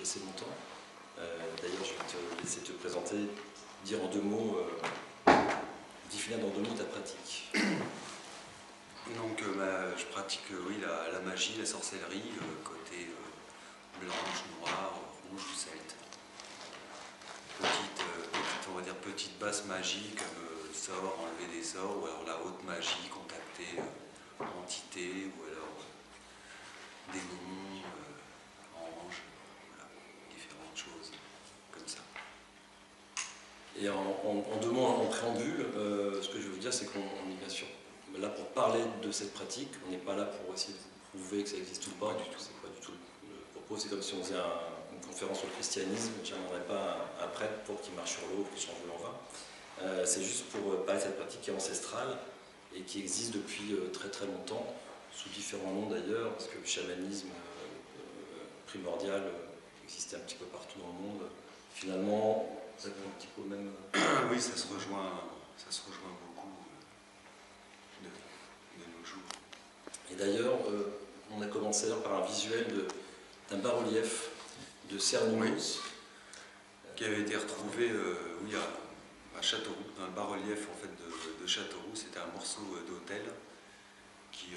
assez longtemps. D'ailleurs, je vais te laisser te présenter, dire en 2 mots, définir dans 2 mots ta pratique. Donc je pratique oui, la magie, la sorcellerie, côté blanche, noire, rouge ou celte. On va dire petite basse magie comme sort, enlever des sorts, ou alors la haute magie, contacter entités, ou alors démons, anges, voilà, différentes choses comme ça. Et en 2 mots, en préambule, ce que je veux vous dire, c'est qu'on est bien sûr là pour parler de cette pratique. On n'est pas là pour essayer de vous prouver que ça existe ou pas. Du tout, c'est pas du tout le propos. C'est comme si on faisait une conférence sur le christianisme. Je n'amènerais pas un prêtre pour qu'il marche sur l'eau, qu'il change de l'en vin. C'est juste pour parler de cette pratique qui est ancestrale et qui existe depuis très très longtemps, sous différents noms d'ailleurs, parce que le chamanisme primordial existait un petit peu partout dans le monde. Finalement, ça fait un petit peu même. Oui, ça se rejoint beaucoup de nos jours. Et d'ailleurs, on a commencé par un visuel d'un bas-relief de Cernunnos. Qui avait été retrouvé oui, à Châteauroux, un bas-relief en fait, de Châteauroux. C'était un morceau d'autel qui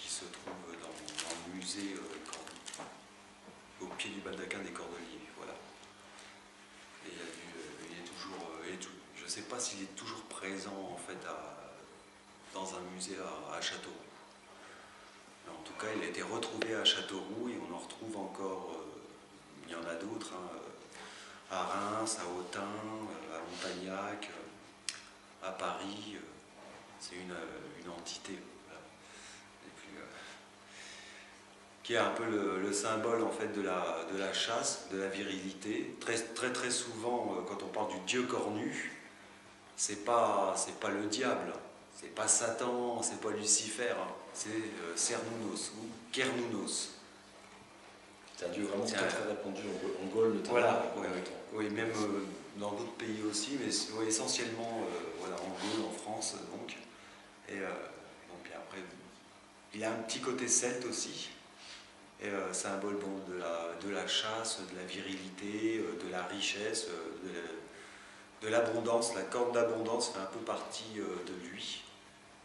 se trouve dans le musée au pied du baldaquin des Cordeliers. Voilà. Et il est toujours, je ne sais pas s'il est toujours présent en fait, dans un musée à Châteauroux. Mais en tout cas, il a été retrouvé à Châteauroux et on en retrouve encore, il y en a d'autres, hein, à Reims, à Autun, à Montagnac, à Paris. C'est une entité. Voilà. Et puis, qui est un peu le symbole en fait, de la chasse, de la virilité. Très souvent, quand on parle du dieu cornu, c'est pas le diable, c'est pas Satan, c'est pas Lucifer, hein, c'est Cernunnos ou Cernunnos. C'est un dieu vraiment très répandu en Gaule notamment. Voilà, oui, même dans d'autres pays aussi, mais essentiellement voilà, en Gaule, en France donc. Et donc après, il a un petit côté celte aussi. Et symbole bon, de la chasse, de la virilité, de la richesse, de l'abondance. La corne d'abondance fait un peu partie de lui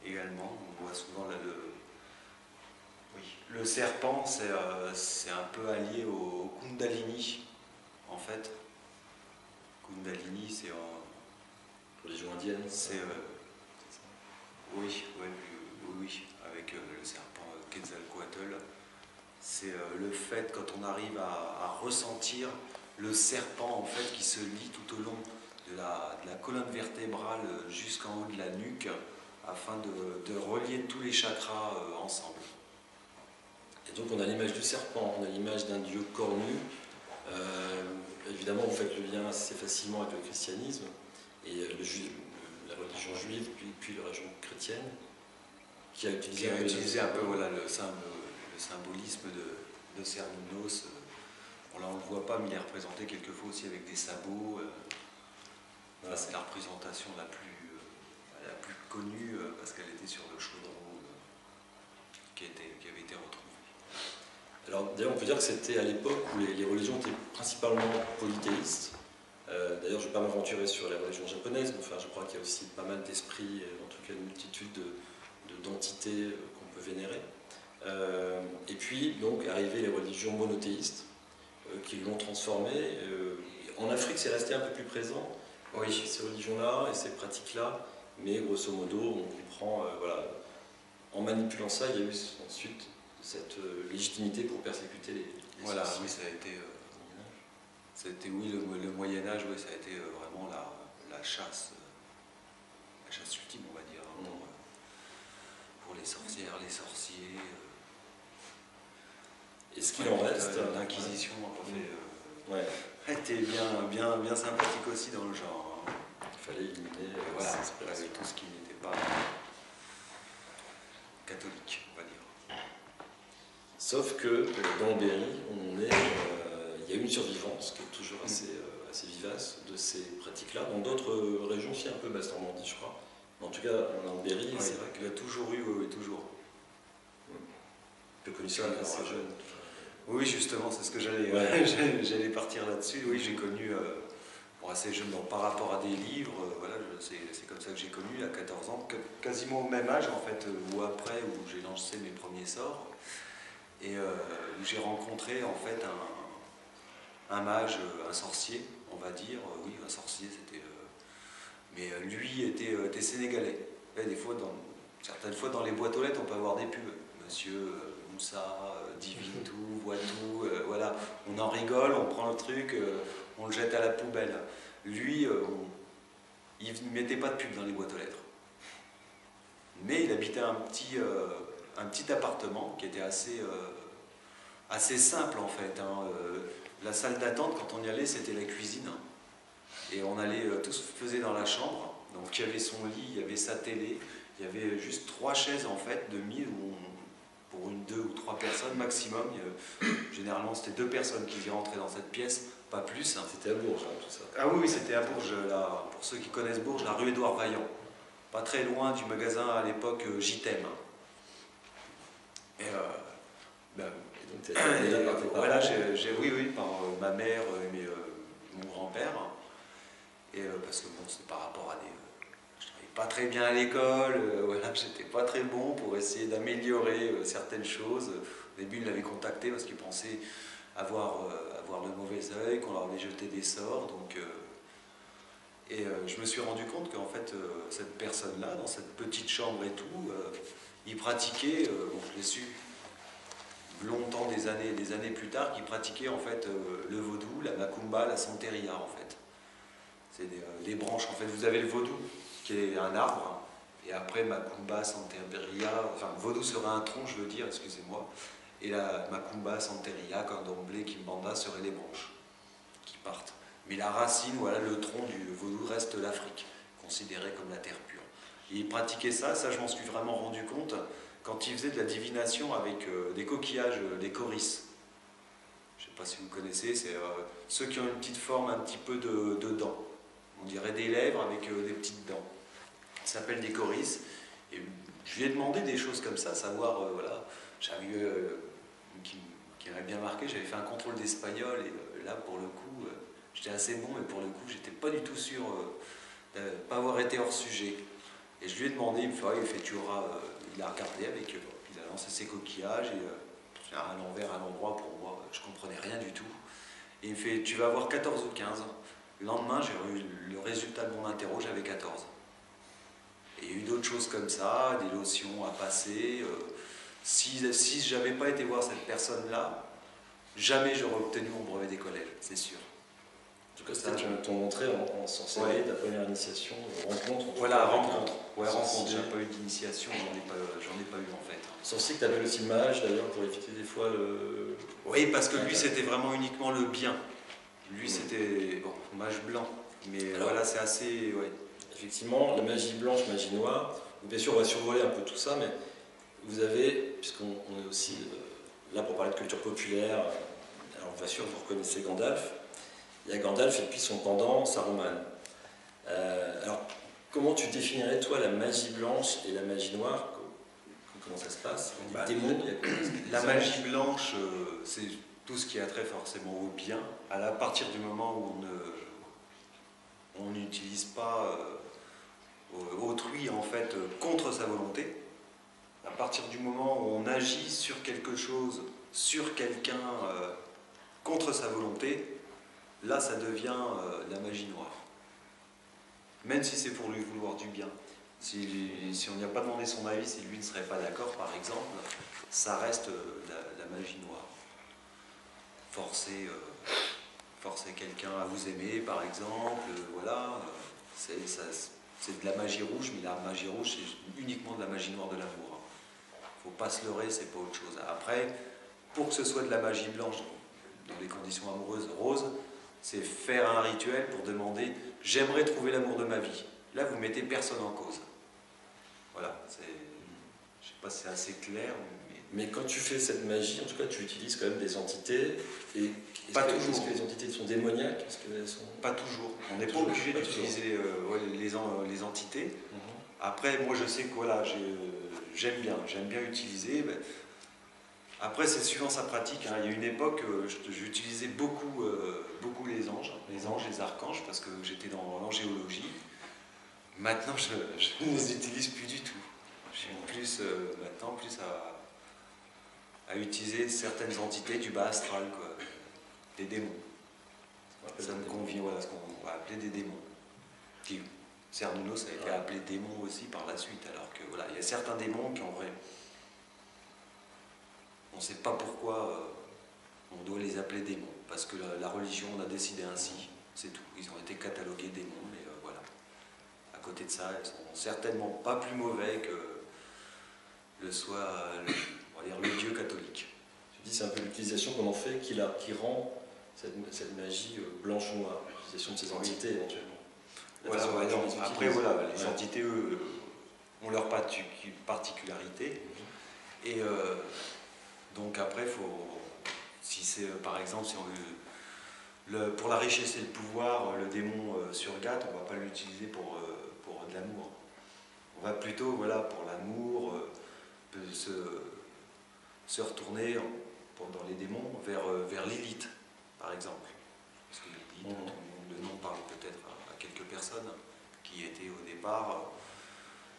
également. On voit souvent là le serpent, c'est un peu allié au Kundalini en fait. Kundalini, c'est en religion indienne. C'est oui, avec le serpent Quetzalcoatl. C'est le fait, quand on arrive à ressentir le serpent en fait, qui se lie tout au long de la colonne vertébrale jusqu'en haut de la nuque, afin de relier tous les chakras ensemble. Et donc on a l'image du serpent, on a l'image d'un dieu cornu. Évidemment, vous faites le lien assez facilement avec le christianisme et la religion juive, puis la religion chrétienne, qui a utilisé un peu voilà, le symbolisme de Cernunnos. Bon, là on ne le voit pas, mais il est représenté quelquefois aussi avec des sabots. Voilà, c'est la représentation la plus connue parce qu'elle était sur le chaudron qui avait été retrouvée. Alors d'ailleurs on peut dire que c'était à l'époque où les religions étaient principalement polythéistes. D'ailleurs je ne vais pas m'aventurer sur les religions japonaises, mais enfin, je crois qu'il y a aussi pas mal d'esprits, en tout cas une multitude d'entités qu'on peut vénérer. Et puis donc arrivaient les religions monothéistes qui l'ont transformé. En Afrique c'est resté un peu plus présent, oui, ces religions-là et ces pratiques-là, mais grosso modo on comprend, voilà, en manipulant ça il y a eu ensuite cette légitimité pour persécuter les voilà, sorciers. Oui, ça a été oui, le Moyen-Âge, oui, ça a été vraiment la chasse ultime, on va dire, pour les sorcières, les sorciers. Et ce qu'il en reste, l'Inquisition a été bien sympathique aussi dans le genre. Hein. Il fallait éliminer voilà, tout ce qui n'était pas catholique, on va dire. Sauf que dans le Berry, il y a une survivance qui est toujours assez vivace de ces pratiques-là. Dans d'autres régions aussi, un peu Basse-Normandie, je crois. En tout cas, dans le Berry, oui, c'est vrai qu'il y a toujours eu, oui, toujours. Peu connu ça, assez jeune. Oui, justement, c'est ce que j'allais j'allais partir là-dessus. Oui, j'ai connu, assez jeune, bon, par rapport à des livres, voilà, c'est comme ça que j'ai connu, à 14 ans, quasiment au même âge, en fait, ou après, où j'ai lancé mes premiers sorts, et où j'ai rencontré, en fait, un mage, un sorcier, on va dire, oui, un sorcier, c'était... mais lui était sénégalais. Et des fois, certaines fois, dans les boîtes aux lettres, on peut avoir des pubs. Monsieur Moussa, divine tout, voit tout, voilà. On en rigole, on prend le truc, on le jette à la poubelle. Lui, il ne mettait pas de pub dans les boîtes aux lettres. Mais il habitait un petit appartement qui était assez simple en fait. Hein. La salle d'attente, quand on y allait, c'était la cuisine. Et on allait, tout se faisait dans la chambre. Donc il y avait son lit, il y avait sa télé, il y avait juste 3 chaises en fait de mise pour 2 ou 3 personnes maximum. Généralement c'était 2 personnes qui y rentraient dans cette pièce, pas plus. C'était à Bourges, hein, tout ça. Ah oui, c'était à Bourges, là, pour ceux qui connaissent Bourges, la rue Édouard Vaillant. Pas très loin du magasin à l'époque JTM. Et Ben, et donc tu là par tes parents. voilà, oui, par ma mère et mon grand-père. Et parce que bon, c'est par rapport à des... je travaillais pas très bien à l'école, voilà, j'étais pas très bon pour essayer d'améliorer certaines choses. Au début, il l'avait contacté parce qu'il pensait avoir le mauvais œil, qu'on leur avait jeté des sorts. Donc, je me suis rendu compte qu'en fait, cette personne-là, dans cette petite chambre et tout, il pratiquait, bon, je l'ai su longtemps, des années plus tard, qu'il pratiquait en fait le vaudou, la macumba, la santeria en fait. C'est des branches. En fait, vous avez le vaudou, qui est un arbre, et après macumba, santeria, enfin, vaudou serait un tronc, je veux dire, excusez-moi, et la macumba, santeria, candomblé, kimbanda seraient les branches qui partent. Mais la racine, voilà, le tronc du vaudou reste l'Afrique, considérée comme la terre pure. Et il pratiquait ça je m'en suis vraiment rendu compte quand il faisait de la divination avec des coquillages, des coris. Je ne sais pas si vous connaissez, c'est ceux qui ont une petite forme un petit peu de dents. On dirait des lèvres avec des petites dents. Ça s'appelle des coris. Et je lui ai demandé des choses comme ça, savoir, voilà, j'avais eu, qui m'avait bien marqué, j'avais fait un contrôle d'espagnol et là, pour le coup, j'étais assez bon, mais pour le coup, j'étais pas du tout sûr de ne pas avoir été hors sujet. Et je lui ai demandé, il a regardé avec, il a lancé ses coquillages et à l'envers, à l'endroit, pour moi, je comprenais rien du tout. Et il me fait, tu vas avoir 14 ou 15. Le lendemain, j'ai eu le résultat de mon interro, j'avais 14. Et il y a eu d'autres choses comme ça, des lotions à passer. Si je n'avais pas été voir cette personne-là, jamais j'aurais obtenu mon brevet des collèges, c'est sûr. En tout cas, c'était ton entrée en sorcellerie, ta première initiation, rencontre. Voilà, rencontre. Ouais, rencontre. J'ai pas eu d'initiation, j'en ai pas eu en fait. Sorcier que tu appelles aussi mage d'ailleurs pour éviter des fois le... Oui, parce que lui c'était vraiment uniquement le bien. Lui c'était, bon, mage blanc. Mais alors, voilà, c'est assez... Ouais. Effectivement, la magie blanche, magie noire. Bien sûr, on va survoler un peu tout ça, mais vous avez, puisqu'on est aussi là pour parler de culture populaire, alors bien sûr, vous reconnaissez Gandalf. Il y a Gandalf et puis son pendant, Saruman. Alors, comment tu définirais, toi, la magie blanche et la magie noire? Comment ça se passe? Démons, la magie blanche, c'est tout ce qui a trait forcément au bien, à partir du moment où on n'utilise pas autrui en fait contre sa volonté, à partir du moment où on agit sur quelque chose, sur quelqu'un contre sa volonté, là ça devient la magie noire. Même si c'est pour lui vouloir du bien. Si on n'y a pas demandé son avis, si lui ne serait pas d'accord par exemple, ça reste la magie noire. Forcer quelqu'un à vous aimer par exemple, voilà, c'est de la magie rouge, mais la magie rouge c'est uniquement de la magie noire de l'amour. Il ne faut pas se leurrer, c'est pas autre chose. Après, pour que ce soit de la magie blanche dans les conditions amoureuses roses, c'est faire un rituel pour demander « j'aimerais trouver l'amour de ma vie ». Là, vous mettez personne en cause. Voilà, je ne sais pas si c'est assez clair. Mais quand tu fais cette magie, en tout cas, tu utilises quand même des entités. Et pas toujours. Est-ce que les entités sont démoniaques? Pas toujours. On n'est pas obligé d'utiliser les entités. Après, moi, je sais que voilà, j'aime bien utiliser. Après, c'est suivant sa pratique. Hein. Il y a une époque, j'utilisais beaucoup, beaucoup les anges, les archanges, parce que j'étais dans l'angéologie. Maintenant, je ne les utilise plus du tout. J'ai plus, maintenant plus à utiliser certaines entités du bas astral, quoi. Des démons. Ça me convient, voilà, ce qu'on va appeler des démons. Cernunnos a été appelé démon aussi par la suite, alors que voilà, il y a certains démons qui en vrai, on ne sait pas pourquoi on doit les appeler démons, parce que la religion en a décidé ainsi, c'est tout. Ils ont été catalogués démons, mais voilà. À côté de ça, ils sont certainement pas plus mauvais que on va dire, le Dieu catholique. Tu dis c'est un peu l'utilisation qu'on en fait qui rend cette magie blanche-noire, l'utilisation de ces entités éventuellement. Voilà, après, voilà, les entités, eux, ont leur particularité. Et donc après, il faut, si c'est par exemple, si on veut, pour la richesse et le pouvoir, le démon surgate, on ne va pas l'utiliser pour de l'amour. On va plutôt, voilà, pour l'amour, se retourner dans les démons vers Lilith, par exemple. Parce que Lilith, le nom parle peut-être à quelques personnes qui étaient au départ,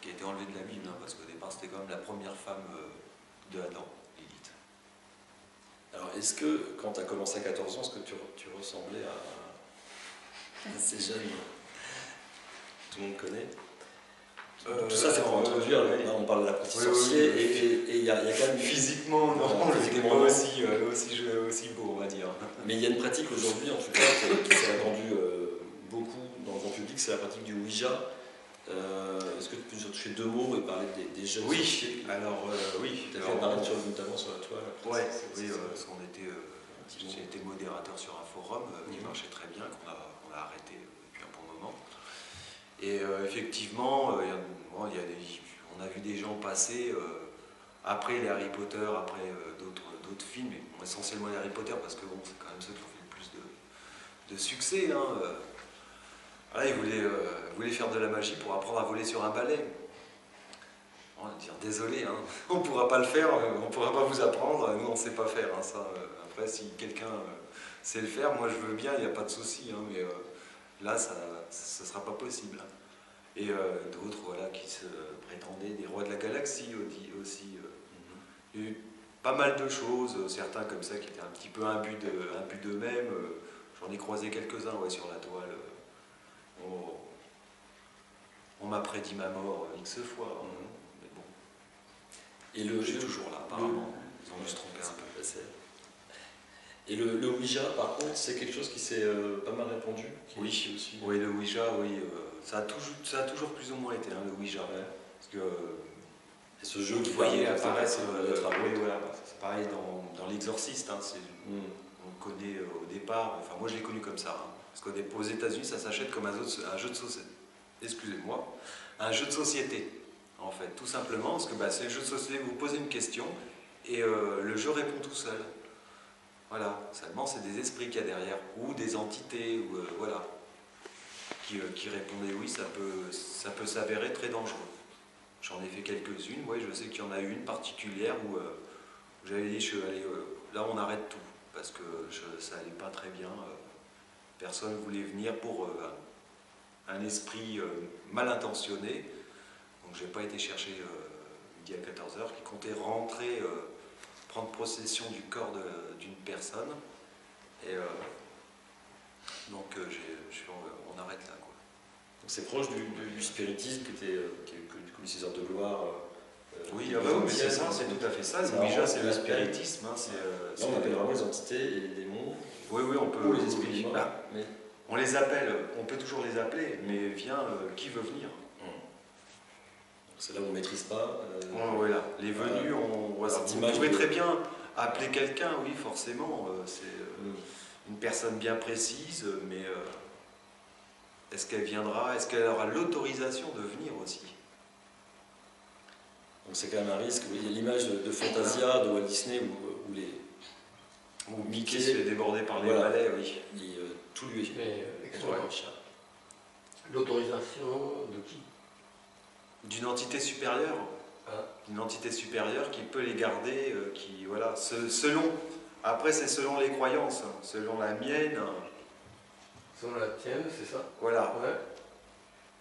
qui a été enlevée de la Bible, hein, parce qu'au départ c'était quand même la première femme de Adam, Lilith. Alors est-ce que quand tu as commencé à 14 ans, est-ce que tu ressemblais à ces jeunes tout le monde connaît? Tout ça c'est pour introduire, là on parle de l'apprenti sorcier, et il y a quand même... Physiquement, non, physiquement pas aussi beau, on va dire. Mais il y a une pratique aujourd'hui, en tout cas, qui s'est répandue beaucoup dans le grand public, c'est la pratique du Ouija. Est-ce que tu peux nous toucher deux mots et parler des jeunes sorciers? Alors oui. Tu as fait apparaître notamment sur la toile. Oui, parce qu'on j'ai été modérateur sur un forum qui marchait très bien, qu'on a arrêté depuis un bon moment. Et effectivement, on a vu des gens passer après les Harry Potter, après d'autres films, mais bon, essentiellement les Harry Potter, parce que bon, c'est quand même ceux qui ont fait le plus de succès. Hein. Voilà, ils voulaient faire de la magie pour apprendre à voler sur un balai. On va dire désolé, hein, on ne pourra pas le faire, on ne pourra pas vous apprendre, nous on ne sait pas faire. Hein, ça. Après, si quelqu'un sait le faire, moi je veux bien, il n'y a pas de souci, hein, mais là ça ne sera pas possible. Hein. Et d'autres voilà, qui se prétendaient des rois de la galaxie aussi. Il y a eu pas mal de choses, certains comme ça qui étaient un petit peu imbus d'eux-mêmes. J'en ai croisé quelques-uns sur la toile. On m'a prédit ma mort X fois. Mais bon. Et je suis toujours là, apparemment. Ils ont dû se tromper un peu. Et le Ouija, par contre, c'est quelque chose qui s'est pas mal répandu. Oui, aussi. Oui, le Ouija, oui. Ça a toujours plus ou moins été, hein, le Ouija. Ouais. Parce que et ce jeu vous voyez apparaître, voilà, c'est pareil dans l'Exorciste. Hein, on le connaît au départ, enfin moi je l'ai connu comme ça. Hein, parce qu'aux États-Unis, ça s'achète comme un jeu de société. Excusez-moi, un jeu de société, en fait, tout simplement, parce que c'est un jeu de société, vous posez une question et le jeu répond tout seul. Voilà, seulement c'est des esprits qu'il y a derrière, ou des entités, ou voilà, qui répondaient oui, ça peut s'avérer très dangereux. J'en ai fait quelques-unes, ouais, je sais qu'il y en a une particulière où j'avais dit, là on arrête tout, parce que ça n'allait pas très bien, personne ne voulait venir pour un esprit mal intentionné, donc je n'ai pas été chercher midi à 14h, qui comptait rentrer, prendre possession du corps d'une personne, et donc on arrête là. Quoi. Donc c'est proche du spiritisme qui était comme 6 heures de gloire. Oui, mais c'est ça, c'est tout à fait ça. Ouija, c'est le spiritisme. Hein, là, on appelle vraiment les entités et les démons. Oui, on peut. Ou les esprits vivants. Mais on les appelle, on peut toujours les appeler, mais qui veut venir? C'est là où on ne maîtrise pas. Voilà. Les venus, vous pouvez très bien appeler quelqu'un, oui, forcément. C'est une personne bien précise, mais est-ce qu'elle viendra? Est-ce qu'elle aura l'autorisation de venir aussi? Donc c'est quand même un risque. Il y a l'image de Fantasia, de Walt Disney, où Mickey se fait déborder par les balais, oui. Tout lui est. L'autorisation de qui? D'une entité supérieure. Une entité supérieure qui peut les garder, voilà, après c'est selon les croyances, selon la mienne. Selon la tienne, c'est ça? Voilà. Ouais.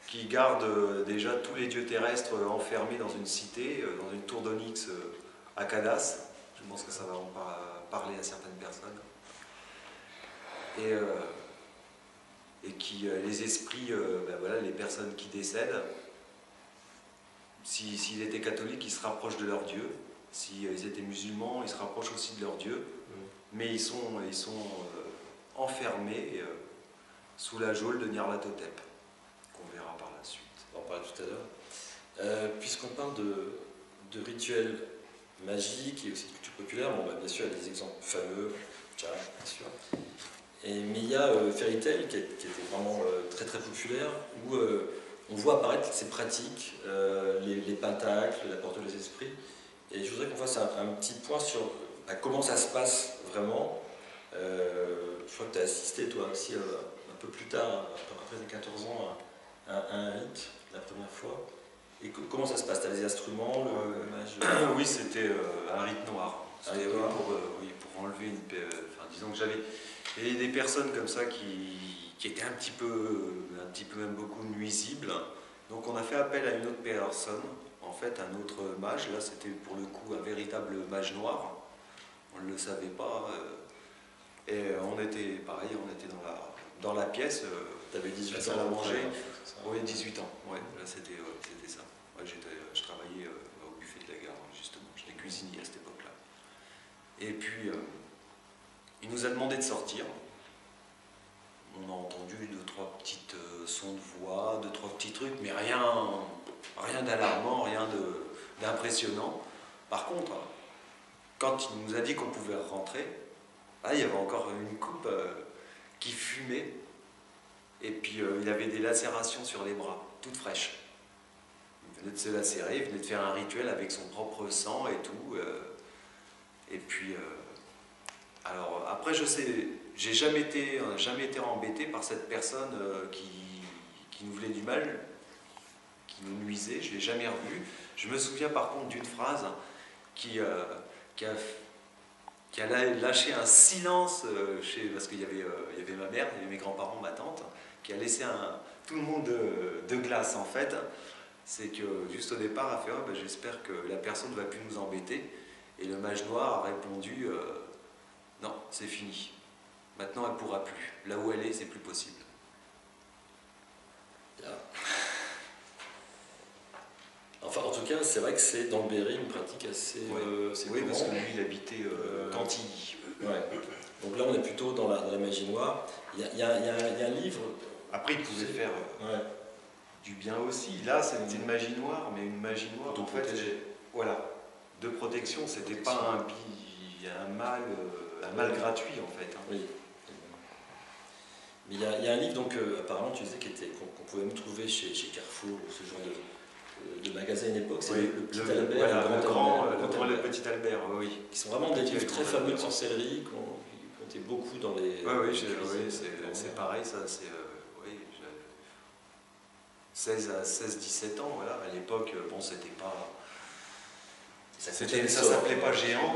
Qui garde déjà tous les dieux terrestres enfermés dans une cité, dans une tour d'onyx à Cadas. Je pense que ça va en parler à certaines personnes. Et qui, les esprits, voilà, les personnes qui décèdent, s'ils étaient catholiques, ils se rapprochent de leur Dieu. S'ils étaient musulmans, ils se rapprochent aussi de leur Dieu. Mais ils sont enfermés sous la geôle de Nyarlathotep, qu'on verra par la suite. On en parlait tout à l'heure. Puisqu'on parle de rituels magiques et aussi de culture populaire, bon, bien sûr, il y a des exemples fameux, Tcha, bien sûr. Mais il y a Fairy Tail qui était vraiment très très populaire, où on voit apparaître ces pratiques, les pentacles, la porte des esprits. Et je voudrais qu'on fasse un petit point sur comment ça se passe vraiment. Je crois que tu as assisté toi aussi un peu plus tard, après tes 14 ans, à un rite la première fois. Et comment ça se passe? Tu as les instruments, le mage? Oui, c'était un rite noir. C'était pour enlever une... disons que j'avais... Il y avait des personnes comme ça qui étaient un petit peu même beaucoup nuisibles. Donc on a fait appel à une autre personne, en fait un autre mage. Là c'était pour le coup un véritable mage noir. On ne le savait pas. Et on était pareil, on était dans la pièce. Tu avais 18 ans salle à manger. Oui, 18 ans. Ouais, là c'était ça. Ouais, je travaillais au buffet de la gare, justement. J'étais cuisinier à cette époque-là. Et puis, il nous a demandé de sortir. On a entendu 2-3 petites sons de voix, 2-3 petits trucs, mais rien d'alarmant, rien d'impressionnant. Par contre, quand il nous a dit qu'on pouvait rentrer, là, il y avait encore une coupe qui fumait, et puis il avait des lacérations sur les bras, toutes fraîches. Il venait de se lacérer, il venait de faire un rituel avec son propre sang et tout. Et puis, alors après, je sais, j'ai jamais été embêté par cette personne qui nous voulait du mal, qui nous nuisait, je ne l'ai jamais revu. Je me souviens par contre d'une phrase qui a lâché un silence, parce qu'il y avait ma mère, il y avait mes grands-parents, ma tante, qui a laissé tout le monde de glace en fait. C'est que juste au départ, elle a fait oh, j'espère que la personne ne va plus nous embêter. Et le mage noir a répondu non, c'est fini. Maintenant, elle ne pourra plus. Là où elle est, c'est plus possible. Bien. Enfin, en tout cas, c'est vrai que c'est dans le Berry une pratique assez. Oui, parce que lui, il habitait Cantilly. Ouais. Donc là, on est plutôt dans la magie noire. Il y a un livre. Après, il pouvait faire du bien aussi. Là, c'était une magie noire, mais une magie noire de en protéger. Fait, voilà, de protection. C'était pas un mal gratuit en fait. Oui. Mais il y a un livre, donc apparemment, tu disais qu'on pouvait même trouver chez Carrefour ou ce genre de magasin à une époque. C'est le Petit Albert, voilà, le Petit Albert, oui. Qui sont vraiment des livres très fameux de sorcellerie, qui ont été beaucoup dans les. Oui, c'est pareil, ça. C'est 16-17 ans, voilà. À l'époque, bon, c'était pas. Ça s'appelait pas Géant,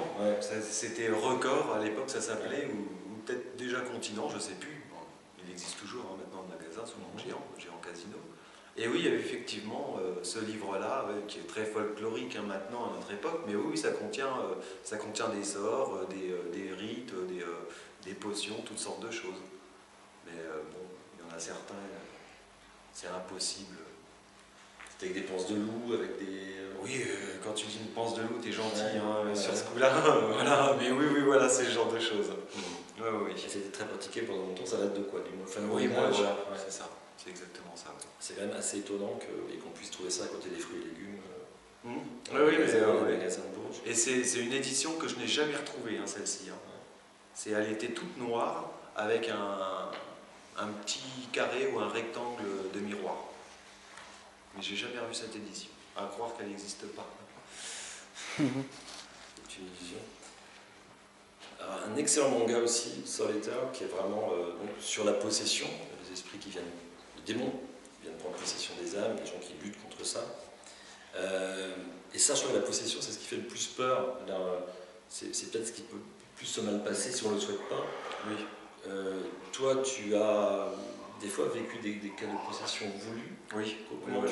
c'était Record à l'époque, ça s'appelait, ou peut-être déjà Continent, je sais plus. Bon, il existe toujours maintenant le magasin sous le nom Géant Casino. Et oui, il y avait effectivement ce livre-là, qui est très folklorique maintenant à notre époque, mais oui, ça contient des sorts, des rites, des potions, toutes sortes de choses. Mais bon, il y en a certains, c'est impossible. C'était avec des panses de loup, avec des... Oui, quand tu dis une panse de loup, t'es gentil sur ce coup-là. Voilà, mais oui, voilà, c'est ce genre de choses. Oui. C'était très pratiqué pendant longtemps, ça date de quoi? Oui, moi, voilà. C'est ça, c'est exactement ça. C'est quand même assez étonnant qu'on puisse trouver ça à côté des fruits et légumes. Oui, magasin de Bourges. Et c'est une édition que je n'ai jamais retrouvée, celle-ci. Elle était toute noire, avec un petit carré ou un rectangle de miroir. Mais j'ai jamais revu cette édition, à croire qu'elle n'existe pas. C'est une illusion. Alors, un excellent manga aussi, Solitaire, qui est vraiment donc, sur la possession, les esprits qui viennent, les démons qui viennent prendre possession des âmes, les gens qui luttent contre ça. Et ça, je crois que la possession, c'est ce qui fait le plus peur. C'est peut-être ce qui peut plus se mal passer si on ne le souhaite pas. Oui. Toi, tu as des fois vécu des cas de possession voulue. Oui. Comment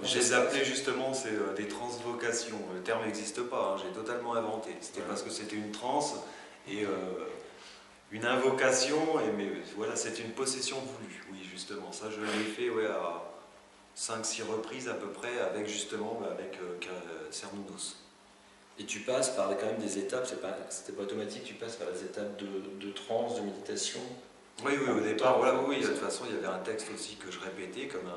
Je les appelais justement des transvocations. Le terme n'existe pas, hein, j'ai totalement inventé. C'était parce que c'était une transe et une invocation, mais voilà, c'était une possession voulue. Oui, justement. Ça, je l'ai fait à 5-6 reprises à peu près avec Cernunnos. Et tu passes par quand même des étapes, c'était pas automatique, tu passes par les étapes de transe, de méditation. Oui, au départ, voilà, oui, de toute façon, il y avait un texte aussi que je répétais comme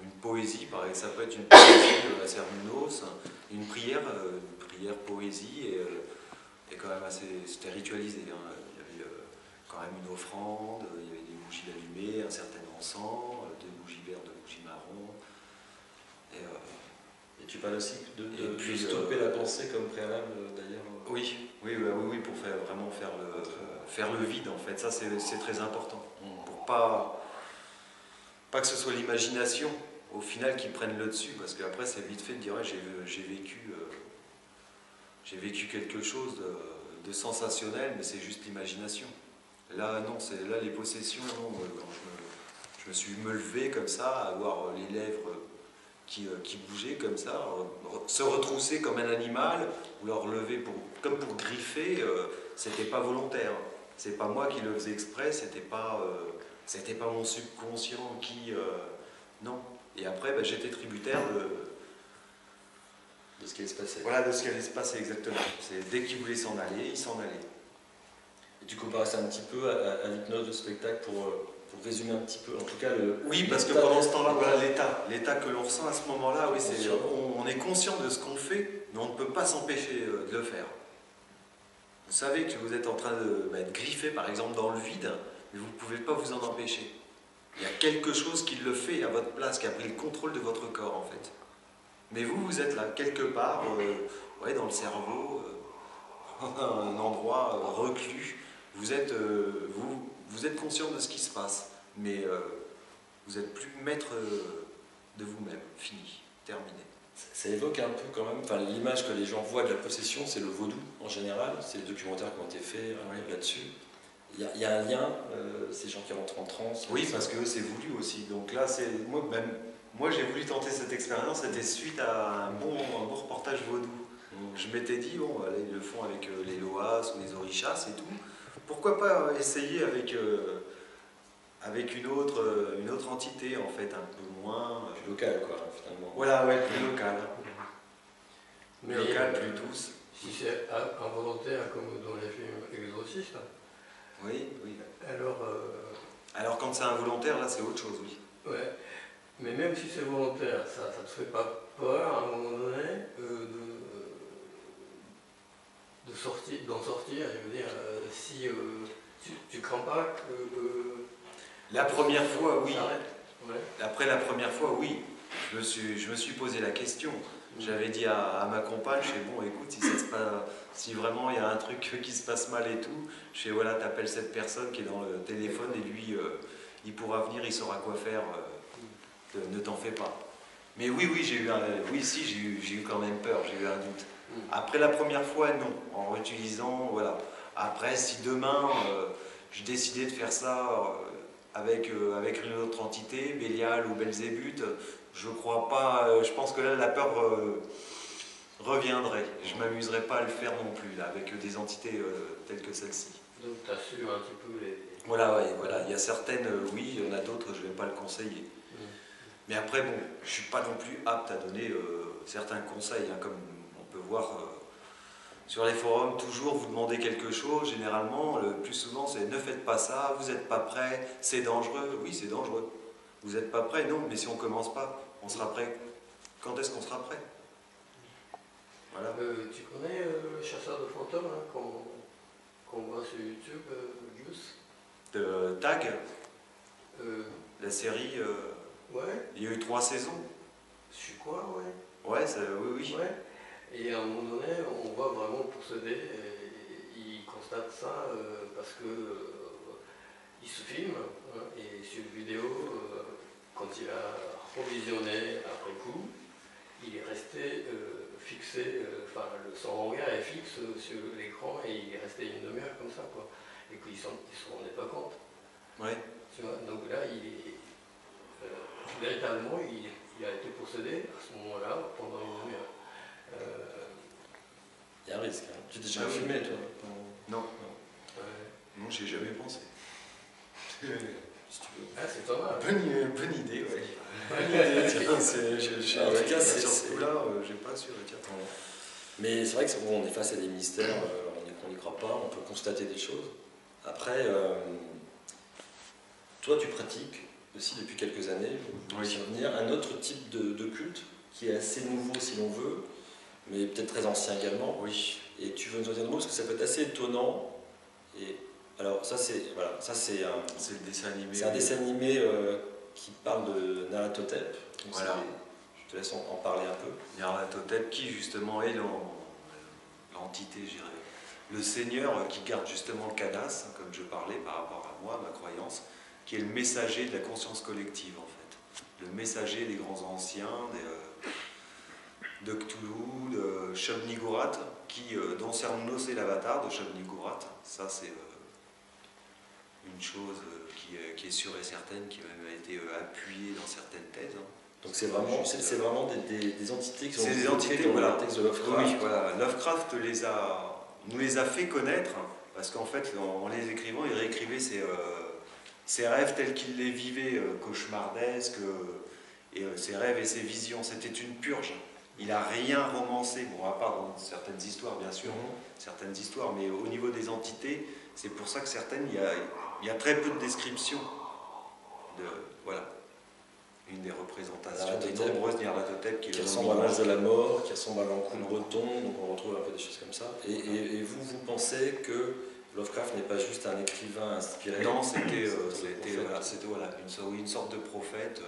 une poésie, pareil, ça peut être une poésie à Cernunnos, une prière poésie, et quand même assez, c'était ritualisé. Hein. Il y avait quand même une offrande, il y avait des bougies allumées, un certain encens, des bougies vertes, des bougies marron. Et tu parles aussi de stopper la pensée comme préalable d'ailleurs. Oui, pour vraiment faire le vide en fait, ça c'est très important. Pour pas que ce soit l'imagination au final qui prenne le dessus, parce qu'après c'est vite fait de dire ouais, j'ai vécu quelque chose de sensationnel, mais c'est juste l'imagination. Là non, là les possessions, non, quand je me suis levé comme ça, avoir les lèvres qui bougeaient comme ça, se retrousser comme un animal, ou leur lever comme pour griffer, c'était pas volontaire. C'est pas moi qui le faisais exprès, c'était pas mon subconscient qui... non. Et après, j'étais tributaire de ce qui allait se passer. Voilà, de ce qui allait se passer exactement. Dès qu'il voulait s'en aller, il s'en allait. Et tu compares ça un petit peu à l'hypnose de spectacle pour résumer un petit peu, en tout cas Oui, parce que pendant ce temps-là, voilà l'état que l'on ressent à ce moment-là, oui, on est conscient de ce qu'on fait, mais on ne peut pas s'empêcher de le faire. Vous savez que vous êtes en train d'être griffé, par exemple, dans le vide, mais vous ne pouvez pas vous en empêcher. Il y a quelque chose qui le fait à votre place, qui a pris le contrôle de votre corps, en fait. Mais vous êtes là, quelque part, dans le cerveau, un endroit reclus. Vous êtes conscient de ce qui se passe, mais vous n'êtes plus maître de vous-même. Fini, terminé. Ça évoque un peu quand même, l'image que les gens voient de la possession, c'est le vaudou en général, c'est les documentaires qui ont été faits là-dessus. Il y a un lien, ces gens qui rentrent en transe. Oui, parce que c'est voulu aussi. Donc là, moi j'ai voulu tenter cette expérience, c'était suite à un bon reportage vaudou. Je m'étais dit, bon, là, ils le font avec les Loas ou les Orishas et tout. Pourquoi pas essayer avec une autre entité, en fait, un peu moins... Plus local, quoi, finalement. Voilà, ouais, plus local. Mais local, plus douce. Si c'est involontaire, comme dans les films Exorcisme. Oui. Alors, quand c'est involontaire, là, c'est autre chose, oui. Ouais. Mais même si c'est volontaire, ça ne te fait pas peur, à un moment donné, d'en sortir, je veux dire, si tu crains pas que... La première fois, oui. Ouais. Après la première fois, oui. Je me suis posé la question. J'avais dit à ma compagne, je fais bon, écoute, si vraiment il y a un truc qui se passe mal et tout, je fais voilà, t'appelles cette personne qui est dans le téléphone et lui, il pourra venir, il saura quoi faire. Ne t'en fais pas. Mais oui, j'ai eu quand même peur, j'ai eu un doute. Après la première fois, non. En réutilisant, voilà. Après, si demain, je décidais de faire ça avec une autre entité, Bélial ou Belzébuth, je crois pas, je pense que là, la peur reviendrait. Je ne m'amuserais pas à le faire non plus, là, avec des entités telles que celle-ci. Donc tu assures un petit peu les... Voilà. Il y a certaines, oui, il y en a d'autres, je ne vais pas le conseiller. Mais après, bon, je ne suis pas non plus apte à donner certains conseils, hein, comme on peut voir sur les forums, toujours vous demandez quelque chose, généralement, le plus souvent c'est ne faites pas ça, vous n'êtes pas prêt, c'est dangereux. Oui, c'est dangereux. Vous n'êtes pas prêt, non, mais si on ne commence pas, on sera prêt. Quand est-ce qu'on sera prêt? Voilà. Tu connais le chasseur de fantômes hein, qu'on voit sur YouTube, Gus? De Tag, la série, ouais. Il y a eu 3 saisons. Je suis quoi, ouais. Ouais, oui. Ouais. Et à un moment donné, on voit vraiment posséder, et il constate ça parce que il se filme, hein, et sur vidéo, quand il a revisionné après coup, il est resté fixé, son regard est fixe sur l'écran et il est resté une demi-heure comme ça, quoi. Et qu'il ne se rendait pas compte. Ouais. Tu vois, donc là, véritablement, il a été possédé à ce moment-là pendant une demi-heure. Il y a un risque. Hein. Tu t'es déjà fumé, toi? Non. Non, j'y ai jamais pensé. Si tu veux. Ah, c'est pas mal. Bonne idée, ouais. Bonne idée. En tout cas, sur ce coup-là, j'ai pas su. Mais c'est vrai que on est face à des mystères, on n'y croit pas, on peut constater des choses. Après, toi, tu pratiques aussi depuis quelques années, un autre type de culte qui est assez nouveau si l'on veut, mais peut-être très ancien également. Oui. Et tu veux nous en dire un mot parce que ça peut être assez étonnant. Et alors ça c'est c'est le dessin animé. C'est un dessin animé qui parle de Nyarlathotep. Voilà. Je te laisse en parler un peu. Nyarlathotep qui justement est l'entité, je dirais, le seigneur qui garde justement le Canas, comme je parlais par rapport à moi, ma croyance, qui est le messager de la conscience collective en fait. Le messager des grands anciens, de Cthulhu, de Shub-Niggurath, dont Cernunnos est l'avatar de Shub-Niggurath. Ça c'est une chose qui est sûre et certaine, qui a même été appuyée dans certaines thèses. Hein. Donc c'est vraiment des entités qui sont des entités, dans voilà. le texte de Lovecraft. Oui, voilà. Lovecraft nous les a fait connaître, parce qu'en fait, en les écrivant, il réécrivait ses rêves tels qu'il les vivait, cauchemardesques, et ses rêves et ses visions. C'était une purge. Il n'a rien romancé, bon, à part dans certaines histoires, bien sûr, certaines histoires, mais au niveau des entités, c'est pour ça que certaines, il y a très peu de descriptions. Voilà. Une des représentations des nombreuses Nyarlathotep qui ressemble à l'ange de la mort, qui ressemble à l'encou breton, donc on retrouve un peu des choses comme ça. Et vous pensez que Lovecraft n'est pas juste un écrivain inspiré? Non, c'était une sorte de prophète.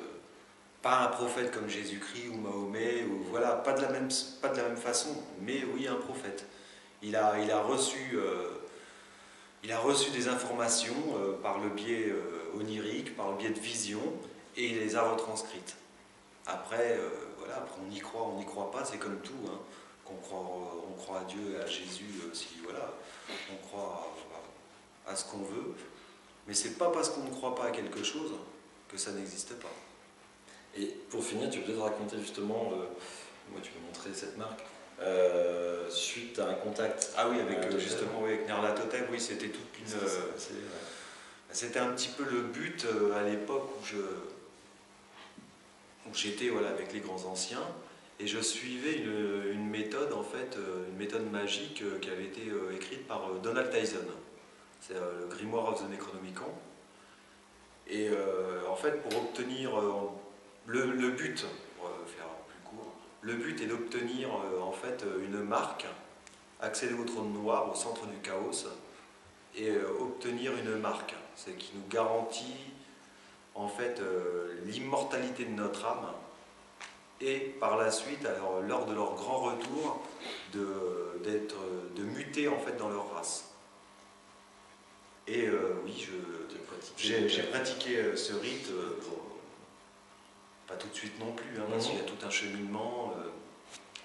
Pas un prophète comme Jésus-Christ ou Mahomet, ou voilà, pas de la même façon, mais oui, un prophète. Il a reçu des informations par le biais onirique, par le biais de visions, et il les a retranscrites. Après, après on y croit pas, c'est comme tout. Hein. On croit à Dieu, à Jésus, on croit à ce qu'on veut, mais c'est pas parce qu'on ne croit pas à quelque chose que ça n'existe pas. Et pour finir, tu peux peut-être raconter justement, moi tu m'as montré cette marque, suite à un contact. Ah oui, avec Nyarlathotep, oui, c'était toute une. C'était un petit peu le but à l'époque où j'étais avec les grands anciens, et je suivais une méthode en fait, une méthode magique qui avait été écrite par Donald Tyson. C'est le Grimoire of the Necronomicon. Et en fait, pour obtenir le but, pour faire plus court, le but est d'obtenir en fait une marque, accéder au trône noir, au centre du chaos, et obtenir une marque, c'est qui nous garantit en fait l'immortalité de notre âme, et par la suite, alors, lors de leur grand retour, de muter en fait dans leur race. Et oui, j'ai pratiqué ce rite, pas tout de suite non plus, hein, parce qu'il y a tout un cheminement,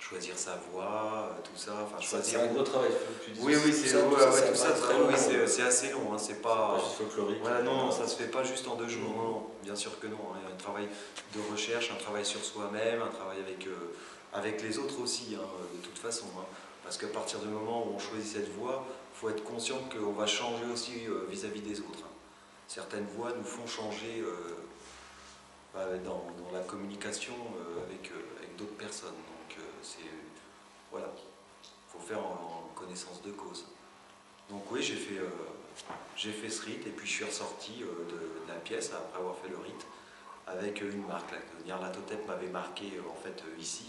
choisir sa voix, tout ça. C'est un gros travail, tu dis. Oui, c'est assez long, hein, c'est pas juste folklorique. Voilà, non, ça se fait pas juste en 2 jours, non, bien sûr que non. Hein. Il y a un travail de recherche, un travail sur soi-même, un travail avec les autres aussi, hein, de toute façon. Hein. Parce qu'à partir du moment où on choisit cette voie, il faut être conscient qu'on va changer aussi vis-à-vis des autres. Hein. Certaines voies nous font changer dans la communication avec d'autres personnes. Donc voilà, il faut faire en connaissance de cause. Donc oui, j'ai fait ce rite, et puis je suis ressorti de la pièce après avoir fait le rite avec une marque. Nyarlathotep m'avait marqué en fait ici.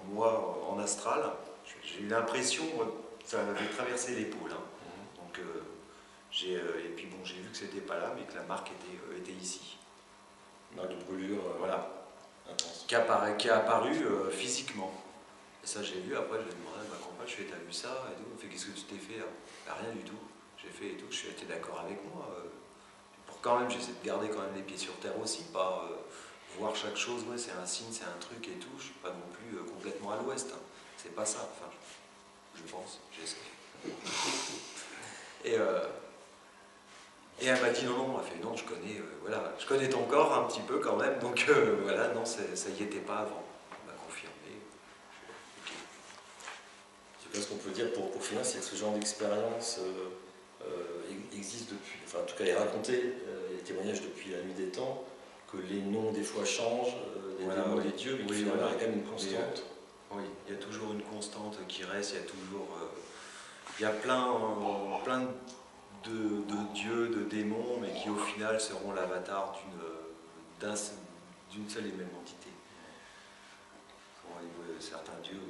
Moi, en astral, j'ai eu l'impression, ça m'avait traversé l'épaule. Hein. Donc, et puis bon, j'ai vu que c'était pas là, mais que la marque était ici. Marque de brûlure, voilà. Intense. Qui est apparu physiquement. Et ça, j'ai vu, après, je lui ai demandé à ma compagne, je lui ai dit, t'as vu ça et tout, elle fait, qu'est-ce que tu t'es fait? Rien du tout. J'ai fait et tout, je suis été d'accord avec moi. Pour quand même, j'essaie de garder quand même les pieds sur terre aussi, pas voir chaque chose, ouais, c'est un signe, c'est un truc et tout. Je suis pas non plus complètement à l'ouest. Hein. C'est pas ça, enfin, je pense, j'essaie. Et elle m'a dit non, elle fait non, je connais, voilà, je connais ton corps un petit peu quand même, donc voilà, non, ça y était pas avant. On m'a confirmé. Okay. Je pense qu'on peut dire pour finir, c'est que ce genre d'expérience existe depuis, enfin en tout cas est raconté, il y a des témoignages depuis la nuit des temps, que les noms des fois changent, des voilà, démons, oui. des dieux, mais oui, finalement voilà. il y a quand même une constante. Oui, il y a toujours une constante qui reste, il y a toujours... il y a plein de dieux, de démons, mais qui au final seront l'avatar d'une seule et même entité. Certains dieux,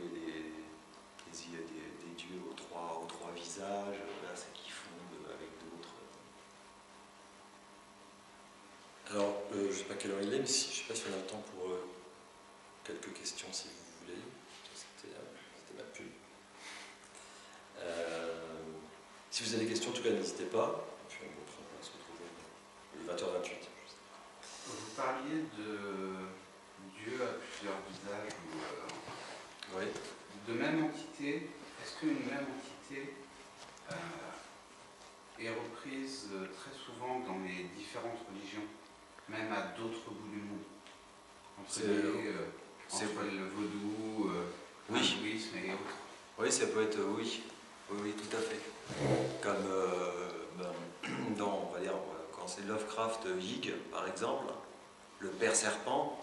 des dieux aux trois visages, là c'est qui fondent avec d'autres. Alors, je ne sais pas quelle heure il est, mais je ne sais pas si on a le temps pour quelques questions si vous voulez. C'était ma pub. Si vous avez des questions, en tout cas, n'hésitez pas. Et puis on va se retrouver. Il est 20h28. Vous parliez de Dieu à plusieurs visages ou Oui. de même entité. Est-ce qu'une même entité est reprise très souvent dans les différentes religions, même à d'autres bouts du monde, entre le vaudou, l'hindouisme et autres? Oui, ça peut être, oui, tout à fait. Comme on va dire, quand c'est Lovecraft Yig, par exemple, le père serpent,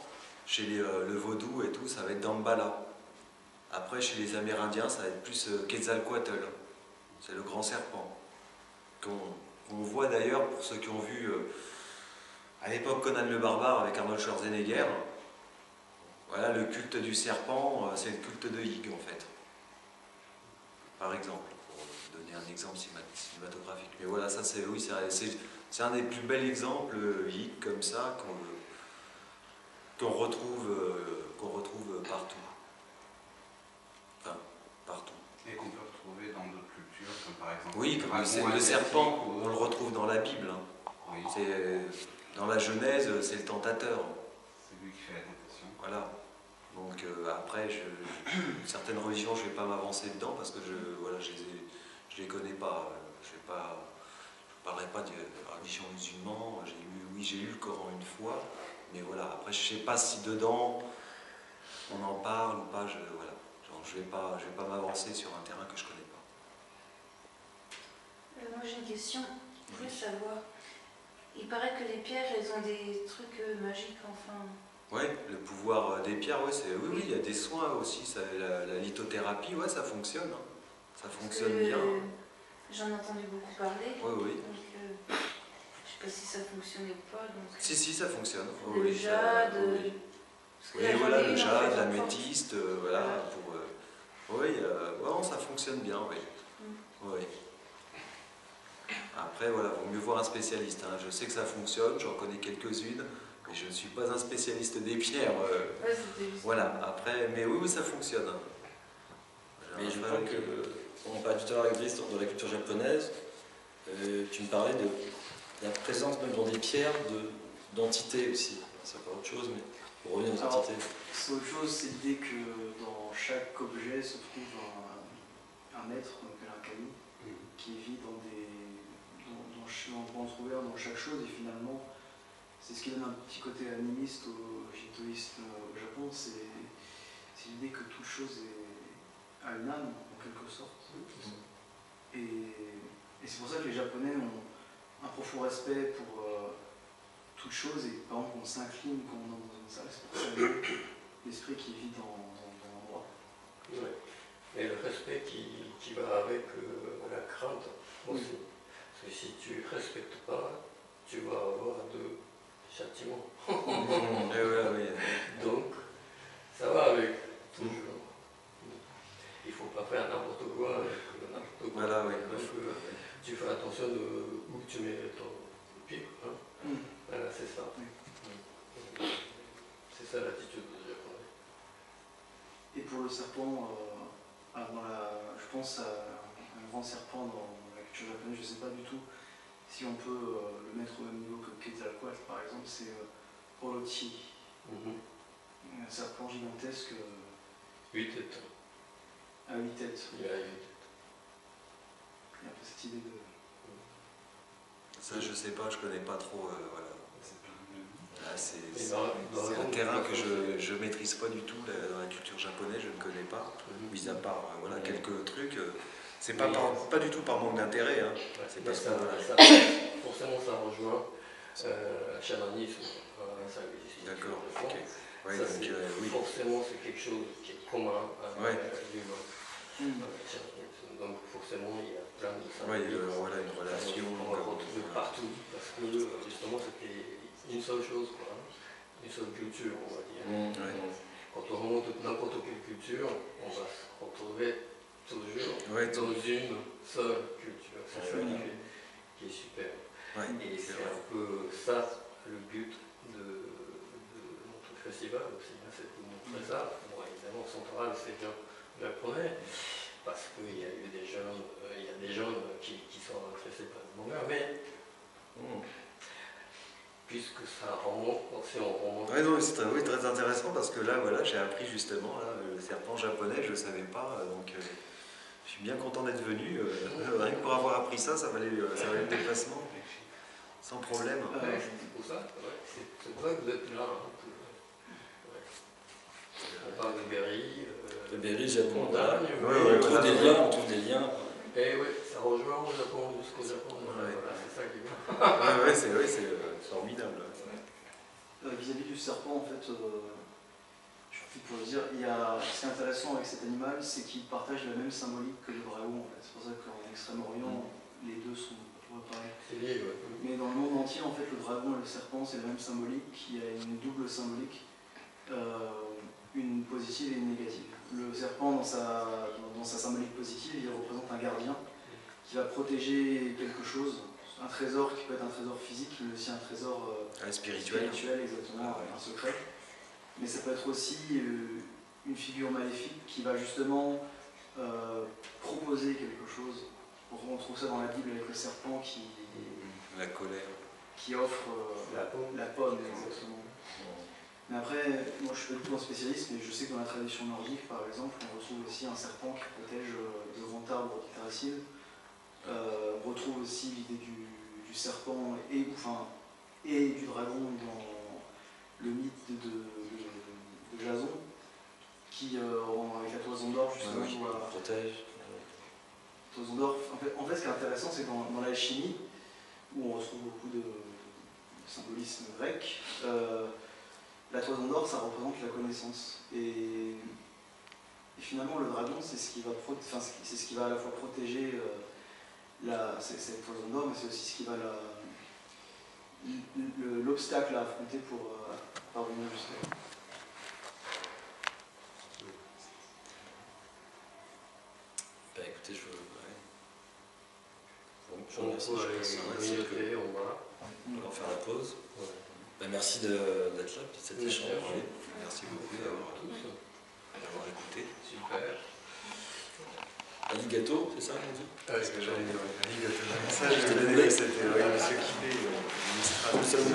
chez le vaudou et tout, ça va être Damballa. Après, chez les Amérindiens, ça va être plus Quetzalcoatl, c'est le grand serpent. Qu'on voit d'ailleurs, pour ceux qui ont vu à l'époque Conan le Barbare avec Arnold Schwarzenegger, voilà, le culte du serpent, c'est le culte de Yig en fait. Par exemple, pour donner un exemple cinématographique. Mais voilà, ça c'est un des plus bels exemples Yig comme ça qu'on retrouve partout. Enfin, partout. Et qu'on peut retrouver dans d'autres cultures, comme par exemple... Oui, comme le serpent, on le retrouve dans la Bible. Hein. Oui. Dans la Genèse, c'est le tentateur. C'est lui qui fait la tentation. Voilà. Donc après, certaines religions, je ne vais pas m'avancer dedans parce que je les connais pas. Je ne parlerai pas de la religion musulmane. J'ai lu le Coran une fois, mais voilà. Après, je ne sais pas si dedans on en parle ou pas. Voilà. Je vais pas m'avancer sur un terrain que je ne connais pas. Moi j'ai une question. Je voulais savoir. Il paraît que les pierres, elles ont des trucs magiques, enfin. Oui, le pouvoir des pierres, oui, il y a des soins aussi, la lithothérapie, ouais, ça fonctionne. Hein. Ça fonctionne bien. J'en ai entendu beaucoup parler. Oui. Donc, je ne sais pas si ça fonctionnait ou pas. Donc, Si, ça fonctionne. le jade. Oui, voilà, le jade, l'améthyste, voilà. Ça fonctionne bien, oui. Oui. Après, voilà, il vaut mieux voir un spécialiste. Hein. Je sais que ça fonctionne, j'en connais quelques-unes. Mais je ne suis pas un spécialiste des pierres. Voilà, après, mais oui, ça fonctionne. Mais je crois que, on parlait tout à l'heure avec Brice dans la culture japonaise, tu me parlais de la présence même dans des pierres d'entités aussi. C'est pas autre chose, mais pour revenir aux entités. C'est autre chose, c'est l'idée que dans chaque objet se trouve un être, donc un kami, qui vit dans dans chaque chose, et finalement, c'est ce qui donne un petit côté animiste au shintoïsme au Japon, c'est l'idée que toute chose a une âme, en quelque sorte. Et c'est pour ça que les Japonais ont un profond respect pour toute chose, et par exemple on s'incline quand on entre dans une salle, c'est pour ça l'esprit qui vit dans l'endroit. Ouais. Et le respect qui va avec la crainte aussi. Parce que si tu ne respectes pas, tu vas avoir de châtiment. Donc, ça va avec toujours. Il ne faut pas faire n'importe quoi avec n'importe quoi. Voilà, oui. Donc, tu fais attention de où tu mets ton pied. Hein. Voilà, c'est ça. C'est ça l'attitude du Japonais. Et pour le serpent, je pense à un grand serpent dans la culture japonaise, je ne sais pas du tout si on peut le mettre au même niveau que Quetzalcoatl par exemple, c'est Orochi. Un serpent gigantesque 8 têtes. à 8 têtes. Il y a 8 têtes. Il y a un peu cette idée de... Ça, je sais pas, je connais pas trop. Voilà. Là, c'est un terrain que je maîtrise pas du tout dans la culture japonaise, je ne connais pas, mis à part voilà, quelques trucs. C'est pas, pas du tout par manque d'intérêt. Hein. C'est parce que forcément, ça rejoint chamanisme. D'accord, ok. Ouais, Ça, donc, oui. Forcément, c'est quelque chose qui est commun à l'humain. Donc forcément, il y a plein de voilà, une relation. On va retrouver partout, parce que justement, c'était une seule chose, quoi, hein. Une seule culture, on va dire. Quand on remonte n'importe quelle culture, on va se retrouver toujours dans une seule culture. C'est ça qui est super. Et c'est un peu ça le but de notre festival aussi, hein, c'est de montrer ça. Bon, évidemment, Central, c'est bien japonais, parce qu'il y a eu des jeunes, qui sont intéressés par le manga, mais puisque ça remonte, si on remonte... Oui, non, c'est très intéressant parce que là, voilà, j'ai appris justement là, le serpent japonais, je ne savais pas, donc je suis bien content d'être venu. Rien que pour avoir appris ça, ça valait le déplacement, sans problème. C'est pour ça, c'est pour ça que vous êtes là. Hein, on parle de Berry. Le Berry, Japon, on trouve des liens. Et oui, ça rejoint au Japon, jusqu'au Japon. Voilà, c'est ça qui est bien. C'est formidable. Vis-à-vis du serpent, en fait, je profite pour le dire, ce qui est intéressant avec cet animal, c'est qu'il partage la même symbolique que le dragon. En fait. C'est pour ça qu'en Extrême-Orient, les deux sont pareils. C'est lié, ouais. Mais dans le monde entier, en fait, le dragon et le serpent, c'est la même symbolique. Il y a une double symbolique, une positive et une négative. Le serpent, dans sa symbolique positive, il représente un gardien qui va protéger quelque chose, un trésor qui peut être un trésor physique, mais aussi un trésor spirituel, exactement, un secret. Mais ça peut être aussi une figure maléfique qui va justement proposer quelque chose. On trouve ça dans la Bible avec le serpent la colère, qui offre la pomme, exactement. Mais après, moi je suis pas du tout un spécialiste, mais je sais que dans la tradition nordique, par exemple, on retrouve aussi un serpent qui protège de grands arbres yggdrasil. On retrouve aussi l'idée du serpent et du dragon dans le mythe de Jason, qui, avec la toison d'or, justement, protège. Toison d'or. En fait, ce qui est intéressant, c'est que dans l'alchimie, où on retrouve beaucoup de symbolisme grec, la toison d'or, ça représente la connaissance. Et finalement, le dragon, c'est ce qui va à la fois protéger cette toison d'or, mais c'est aussi ce qui va l'obstacle à affronter pour parvenir jusqu'à là. Ben écoutez, je on va faire la pause. Ouais. Ben, merci d'être là, de cet échange. Merci beaucoup d'avoir écouté. Super. Alligato, c'est ça qu'on dit? C'est ce que j'allais dire. Alligato. Ça, je te disais que c'était M. Kibé, ministre de